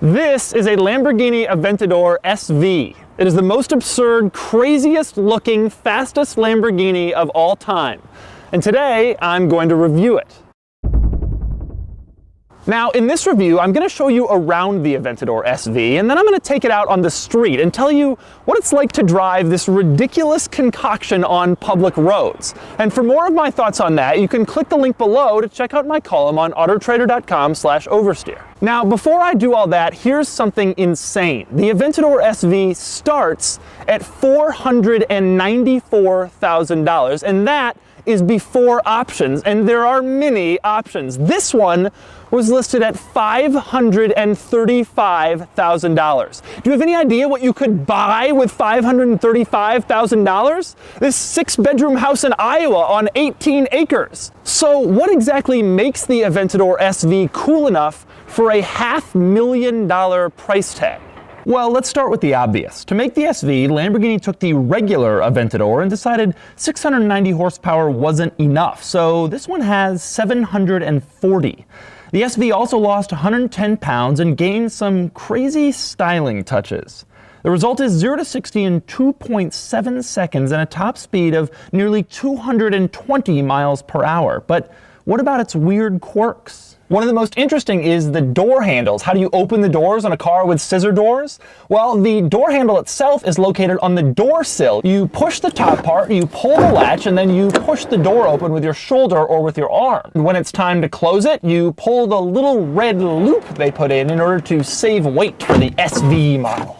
This is a Lamborghini Aventador SV. It is the most absurd, craziest looking, fastest Lamborghini of all time. And today, I'm going to review it. Now, in this review, I'm going to show you around the Aventador SV, and then I'm going to take it out on the street and tell you what it's like to drive this ridiculous concoction on public roads. And for more of my thoughts on that, you can click the link below to check out my column on autotrader.com/oversteer. Now, before I do all that, here's something insane. The Aventador SV starts at $494,000, and that is before options, and there are many options. This one was listed at $535,000. Do you have any idea what you could buy with $535,000? This 6-bedroom house in Iowa on 18 acres. So what exactly makes the Aventador SV cool enough for a $500,000 price tag? Well, let's start with the obvious. To make the SV, Lamborghini took the regular Aventador and decided 690 horsepower wasn't enough, so this one has 740. The SV also lost 110 pounds and gained some crazy styling touches. The result is 0 to 60 in 2.7 seconds and a top speed of nearly 220 miles per hour. But what about its weird quirks? One of the most interesting is the door handles. How do you open the doors on a car with scissor doors? Well, the door handle itself is located on the door sill. You push the top part, you pull the latch, and then you push the door open with your shoulder or with your arm. When it's time to close it, you pull the little red loop they put in order to save weight for the SV model.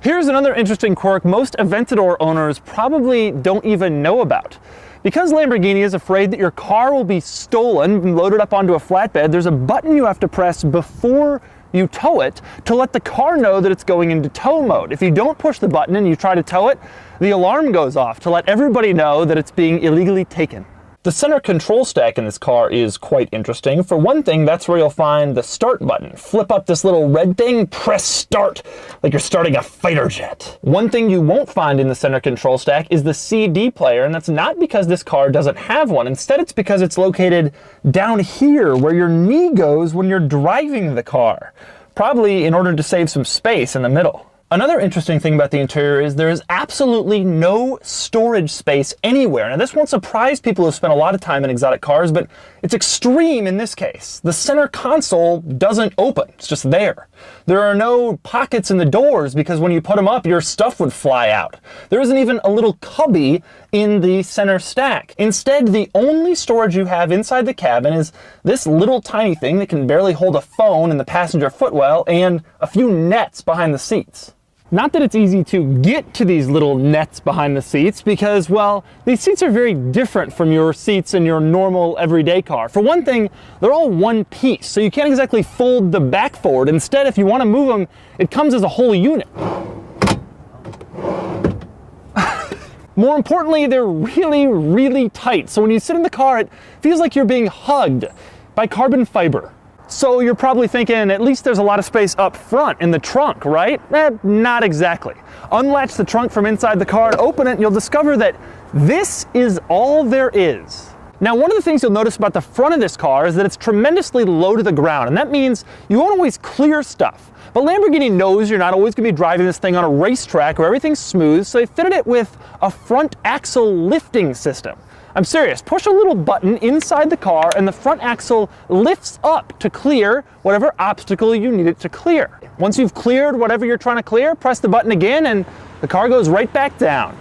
Here's another interesting quirk most Aventador owners probably don't even know about. Because Lamborghini is afraid that your car will be stolen and loaded up onto a flatbed, there's a button you have to press before you tow it to let the car know that it's going into tow mode. If you don't push the button and you try to tow it, the alarm goes off to let everybody know that it's being illegally taken. The center control stack in this car is quite interesting. For one thing, that's where you'll find the start button. Flip up this little red thing, press start, like you're starting a fighter jet. One thing you won't find in the center control stack is the CD player, and that's not because this car doesn't have one. Instead, it's because it's located down here where your knee goes when you're driving the car, probably in order to save some space in the middle. Another interesting thing about the interior is there is absolutely no storage space anywhere. Now, this won't surprise people who've spent a lot of time in exotic cars, but it's extreme in this case. The center console doesn't open. It's just there. There are no pockets in the doors because when you put them up, your stuff would fly out. There isn't even a little cubby in the center stack. Instead, the only storage you have inside the cabin is this little tiny thing that can barely hold a phone in the passenger footwell and a few nets behind the seats. Not that it's easy to get to these little nets behind the seats because, well, these seats are very different from your seats in your normal everyday car. For one thing, they're all one piece, so you can't exactly fold the back forward. Instead, if you want to move them, it comes as a whole unit. More importantly, they're really, really tight. So when you sit in the car, it feels like you're being hugged by carbon fiber. So you're probably thinking, at least there's a lot of space up front in the trunk, right? Not exactly. Unlatch the trunk from inside the car and open it, and you'll discover that this is all there is. Now, one of the things you'll notice about the front of this car is that it's tremendously low to the ground, and that means you won't always clear stuff. But Lamborghini knows you're not always going to be driving this thing on a racetrack where everything's smooth, so they fitted it with a front axle lifting system. I'm serious. Push a little button inside the car and the front axle lifts up to clear whatever obstacle you need it to clear. Once you've cleared whatever you're trying to clear, press the button again and the car goes right back down.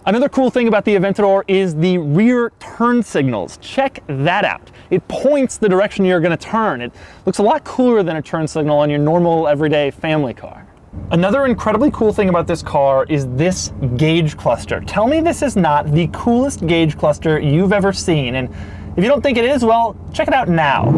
Another cool thing about the Aventador is the rear turn signals. Check that out. It points the direction you're going to turn. It looks a lot cooler than a turn signal on your normal everyday family car. Another incredibly cool thing about this car is this gauge cluster. Tell me this is not the coolest gauge cluster you've ever seen. And if you don't think it is, well, check it out now.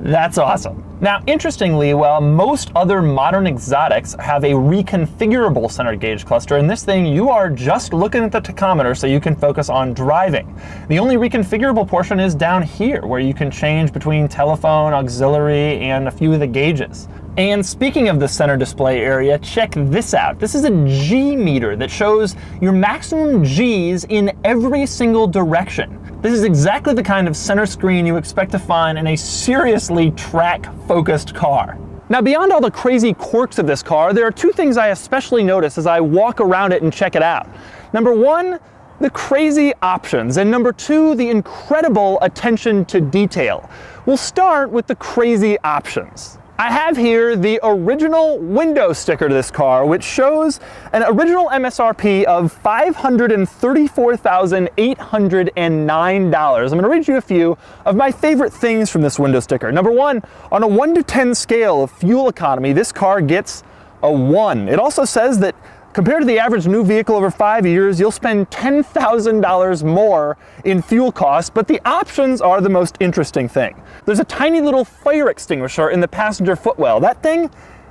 That's awesome. Now, interestingly, while most other modern exotics have a reconfigurable center gauge cluster, in this thing you are just looking at the tachometer so you can focus on driving. The only reconfigurable portion is down here, where you can change between telephone, auxiliary, and a few of the gauges. And speaking of the center display area, check this out. This is a G meter that shows your maximum Gs in every single direction. This is exactly the kind of center screen you expect to find in a seriously track-focused car. Now, beyond all the crazy quirks of this car, there are two things I especially notice as I walk around it and check it out. Number one, the crazy options, and number two, the incredible attention to detail. We'll start with the crazy options. I have here the original window sticker to this car, which shows an original MSRP of $534,809. I'm going to read you a few of my favorite things from this window sticker. Number one, on a 1 to 10 scale of fuel economy, this car gets a 1. It also says that compared to the average new vehicle over 5 years, you'll spend $10,000 more in fuel costs, but the options are the most interesting thing. There's a tiny little fire extinguisher in the passenger footwell. That thing,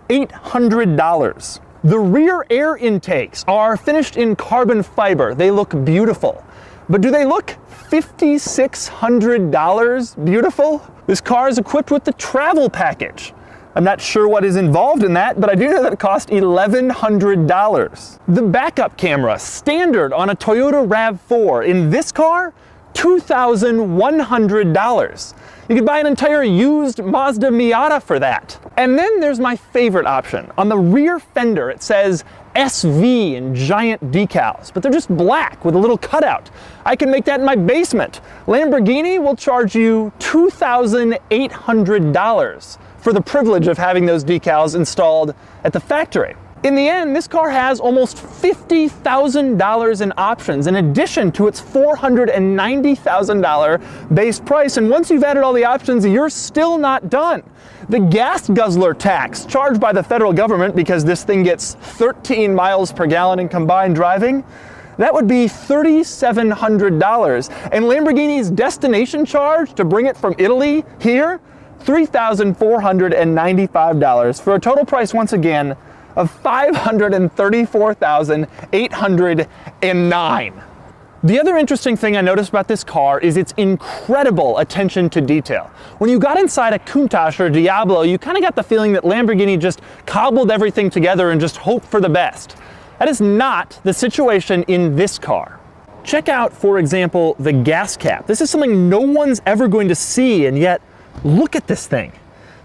$800. The rear air intakes are finished in carbon fiber. They look beautiful. But do they look $5,600 beautiful? This car is equipped with the travel package. I'm not sure what is involved in that, but I do know that it cost $1,100. The backup camera, standard on a Toyota RAV4. In this car, $2,100. You could buy an entire used Mazda Miata for that. And then there's my favorite option. On the rear fender, it says SV in giant decals, but they're just black with a little cutout. I can make that in my basement. Lamborghini will charge you $2,800 for the privilege of having those decals installed at the factory. In the end, this car has almost $50,000 in options in addition to its $490,000 base price. And once you've added all the options, you're still not done. The gas guzzler tax charged by the federal government because this thing gets 13 miles per gallon in combined driving, that would be $3,700. And Lamborghini's destination charge to bring it from Italy here, $3,495 for a total price, once again, of $534,809. The other interesting thing I noticed about this car is its incredible attention to detail. When you got inside a Countach or Diablo, you kind of got the feeling that Lamborghini just cobbled everything together and just hoped for the best. That is not the situation in this car. Check out, for example, the gas cap. This is something no one's ever going to see, and yet look at this thing.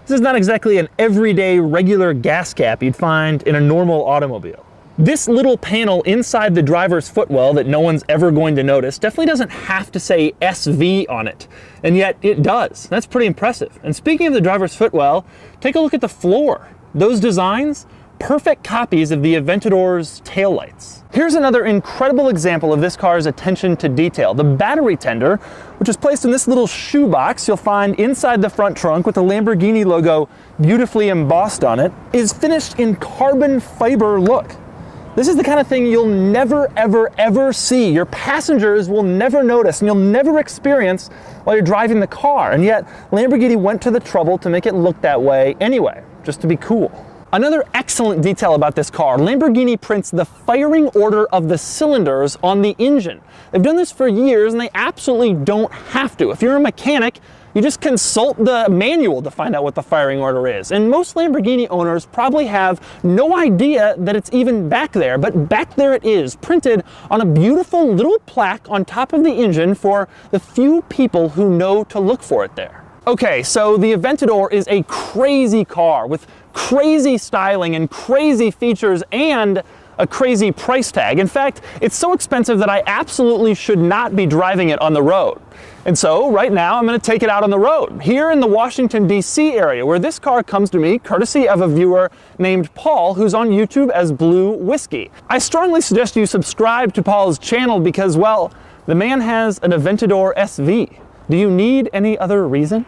This is not exactly an everyday regular gas cap you'd find in a normal automobile. This little panel inside the driver's footwell that no one's ever going to notice definitely doesn't have to say SV on it, and yet it does. That's pretty impressive. And speaking of the driver's footwell, take a look at the floor. Those designs, perfect copies of the Aventador's taillights. Here's another incredible example of this car's attention to detail. The battery tender, which is placed in this little shoebox you'll find inside the front trunk with the Lamborghini logo beautifully embossed on it, is finished in carbon fiber look. This is the kind of thing you'll never, ever, ever see. Your passengers will never notice and you'll never experience while you're driving the car. And yet, Lamborghini went to the trouble to make it look that way anyway, just to be cool. Another excellent detail about this car, Lamborghini prints the firing order of the cylinders on the engine. They've done this for years and they absolutely don't have to. If you're a mechanic, you just consult the manual to find out what the firing order is. And most Lamborghini owners probably have no idea that it's even back there, but back there it is, printed on a beautiful little plaque on top of the engine for the few people who know to look for it there. Okay, so the Aventador is a crazy car with crazy styling and crazy features and a crazy price tag. In fact, it's so expensive that I absolutely should not be driving it on the road. And so right now I'm going to take it out on the road here in the Washington, D.C. area, where this car comes to me courtesy of a viewer named Paul, who's on YouTube as Blue Whiskey. I strongly suggest you subscribe to Paul's channel because, well, the man has an Aventador SV. Do you need any other reason?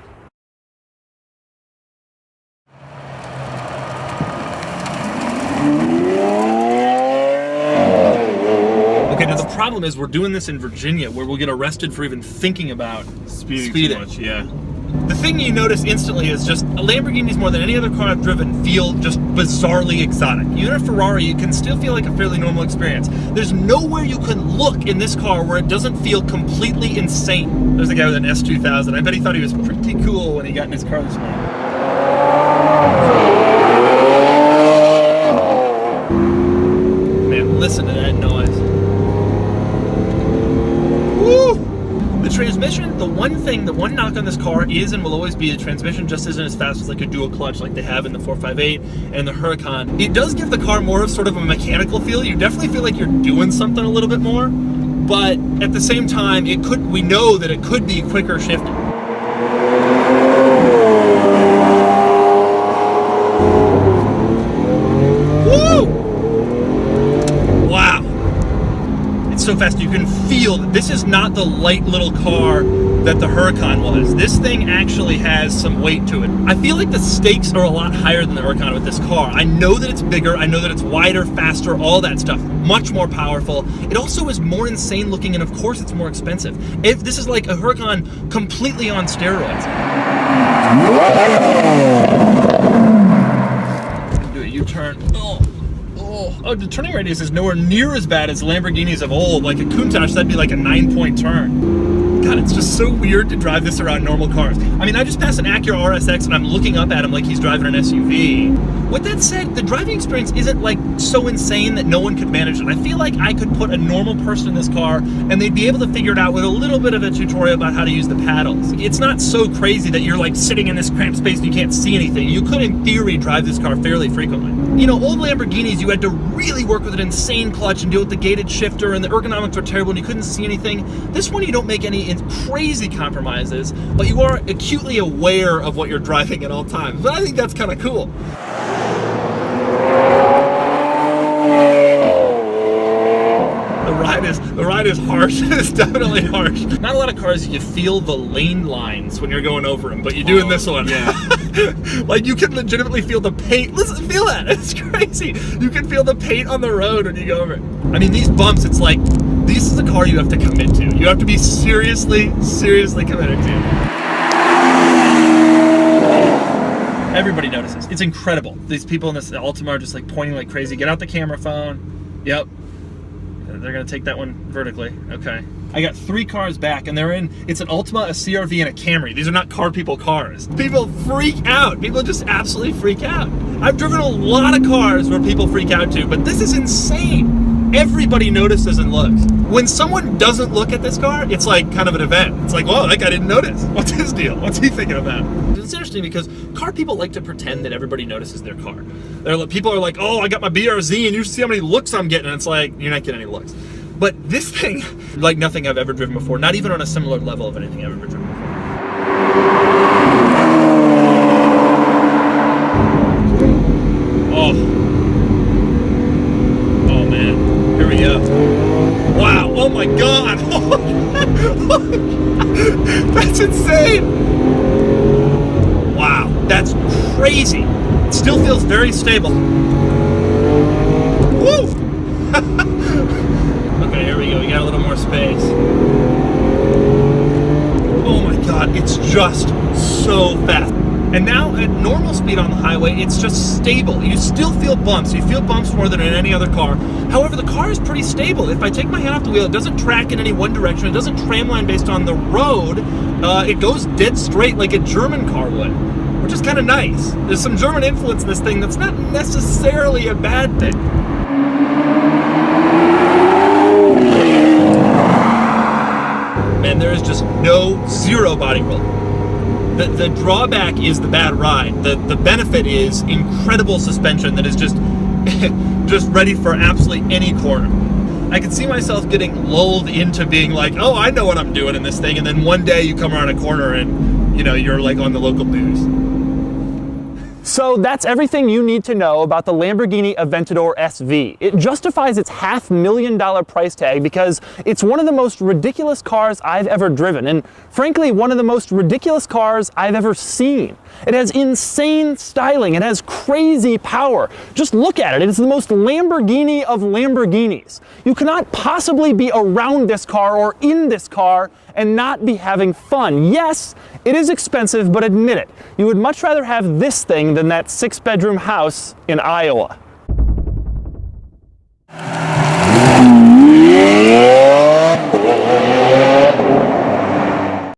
Okay, now the problem is we're doing this in Virginia where we'll get arrested for even thinking about speeding. Too much, yeah. The thing you notice instantly is just Lamborghinis, more than any other car I've driven, feel just bizarrely exotic. Even a Ferrari, you can still feel like a fairly normal experience. There's nowhere you can look in this car where it doesn't feel completely insane. There's a guy with an S2000. I bet he thought he was pretty cool when he got in his car this morning. Man, listen to that noise. Woo! The transmission one knock on this car is and will always be the transmission just isn't as fast as like a dual clutch like they have in the 458 and the Huracan. It does give the car more of sort of a mechanical feel. You definitely feel like you're doing something a little bit more, but at the same time, we know that it could be quicker shifting. So fast you can feel that this is not the light little car that the Huracan was. This thing actually has some weight to it. I feel like the stakes are a lot higher than the Huracan with this car. I know that it's bigger, I know that it's wider, faster, all that stuff, much more powerful. It also is more insane looking, and of course it's more expensive. This is like a Huracan completely on steroids. Do a U-turn. Oh, the turning radius is nowhere near as bad as Lamborghinis of old. Like a Countach, that'd be like a 9-point turn. God, it's just so weird to drive this around normal cars. I mean, I just passed an Acura RSX and I'm looking up at him like he's driving an SUV. With that said, the driving experience isn't like so insane that no one could manage it. I feel like I could put a normal person in this car and they'd be able to figure it out with a little bit of a tutorial about how to use the paddles. It's not so crazy that you're like sitting in this cramped space and you can't see anything. You could, in theory, drive this car fairly frequently. You know, old Lamborghinis, you had to really work with an insane clutch and deal with the gated shifter, and the ergonomics were terrible and you couldn't see anything. This one, you don't make any crazy compromises, but you are acutely aware of what you're driving at all times. But I think that's kind of cool. The ride is harsh. It's definitely harsh. Not a lot of cars you feel the lane lines when you're going over them, but you do in this one. Yeah. Like you can legitimately feel the paint. Listen, feel that. It's crazy. You can feel the paint on the road when you go over it. I mean, these bumps, it's like, this is a car you have to commit to. You have to be seriously committed to. Everybody notices. It's incredible. These people in this Altima are just like pointing like crazy. Get out the camera phone. Yep. They're gonna take that one vertically. Okay. I got 3 cars back and it's an Altima, a CRV, and a Camry. These are not car people cars. People freak out. People just absolutely freak out. I've driven a lot of cars where people freak out too, but this is insane. Everybody notices and looks. When someone doesn't look at this car, it's like kind of an event. It's like, whoa, that guy didn't notice. What's his deal? What's he thinking about? It's interesting because car people like to pretend that everybody notices their car. People are like, oh, I got my BRZ and you see how many looks I'm getting. And it's like, you're not getting any looks. But this thing, like nothing I've ever driven before, not even on a similar level of anything I've ever driven before. Oh man, here we go. Wow, oh my God. That's insane. Wow, that's crazy. It still feels very stable. Woo! Okay, here we go. We got a little more space. Oh my God, it's just so fast. And now at normal speed on the highway, it's just stable. You still feel bumps. You feel bumps more than in any other car. However, the car is pretty stable. If I take my hand off the wheel, it doesn't track in any one direction. It doesn't tramline based on the road. It goes dead straight like a German car would, which is kind of nice. There's some German influence in this thing that's not necessarily a bad thing. Man, there is just zero body roll. The drawback is the bad ride. The benefit is incredible suspension that is just ready for absolutely any corner. I can see myself getting lulled into being like, oh, I know what I'm doing in this thing, and then one day you come around a corner and you're like on the local news. So that's everything you need to know about the Lamborghini Aventador SV. It justifies its $500,000 price tag because it's one of the most ridiculous cars I've ever driven, and frankly, one of the most ridiculous cars I've ever seen. It has insane styling, it has crazy power. Just look at it, it is the most Lamborghini of Lamborghinis. You cannot possibly be around this car or in this car and not be having fun. Yes, it is expensive, but admit it, you would much rather have this thing than that 6-bedroom house in Iowa.